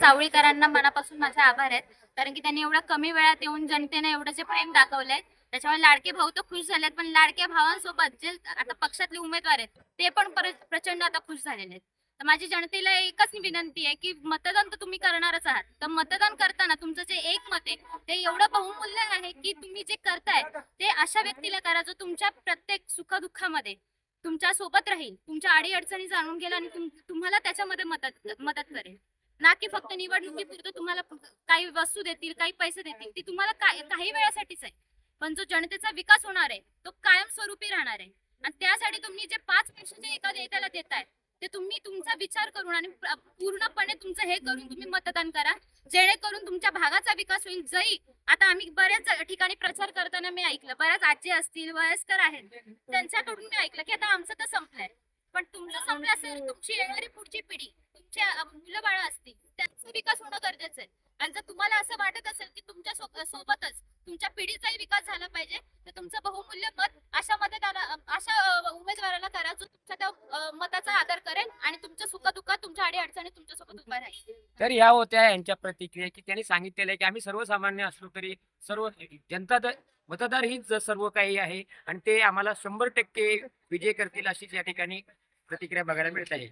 सावळीकरांना मनापासून माझे आभार आहेत, कारण की त्यांनी एवढ्या कमी वेळात येऊन जनतेने एवढं जे प्रेम दाखवलंय त्याच्यामुळे लाडके भाऊ तर खुश झालेत, पण लाडक्या भावांसोबत जे आता पक्षातले उमेदवार आहेत ते पण प्रचंड आता खुश झालेले आहेत. तर माझी जनतेला एकच विनंती आहे की मतदान तर तुम्ही करणारच आहात, तर मतदान करताना तुमचं जे एक मत आहे ते एवढं बहुमूल्य आहे की तुम्ही जे करताय ते अशा व्यक्तीला करा जो तुमच्या प्रत्येक सुखदुःखामध्ये तुमच्या सोबत राहील, तुमच्या अडी अडचणी जाणून घेईल आणि तुम्हाला त्याच्यामध्ये मदत मदत करेल. ना की फक्त निवडणुकीपुरतं तुम्हाला काही वस्तू देतील, काही पैसे देतील, ती तुम्हाला काही वेळासाठीच आहे, पण जो जनतेचा विकास होणार आहे तो कायमस्वरूपी राहणार आहे. आणि त्यासाठी तुम्ही जे 5 पैसे जे एका नेत्याला देताय ते तुम्ही तुमचा विचार करून आणि पूर्णपणे तुमचं हे करून तुम्ही मतदान करा, जेणेकरून तुमच्या भागाचा विकास होईल. जरी आता आम्ही बऱ्याच ठिकाणी प्रचार करताना मी ऐकलं, बऱ्याच आजी असतील, वयस्कर आहेत, त्यांच्याकडून मी ऐकलं की आता आमचं तर संपलंय, पण तुमचं संपलं असेल, तुमची येणारी पुढची पिढी, तुमच्या मुलं बाळ असतील, त्यांचा विकास होणं गरजेचं आहे. आणि जर तुम्हाला असं वाटत असेल की तुमच्या सोबतच तुमच्या पिढीचाही विकास झाला पाहिजे, तर तुमचं बहुमूल्य मत अशा उमेदवाराला करा जो तुमच्या त्या मताचा आदर करेल आणि तुमच्या सुखदुःखात तुमच्या अडी अडचणी तुमच्यासोबत उभा राहील. तर या होत्या यांच्या प्रतिक्रिया की त्यांनी सांगितलेलं आहे की आम्ही सर्वसामान्य असलो तरी सर्व जनता मतदार हीच सर्व काही आहे आणि ते आम्हाला 100% विजय करतील अशीच या ठिकाणी प्रतिक्रिया बघायला मिळत आहे.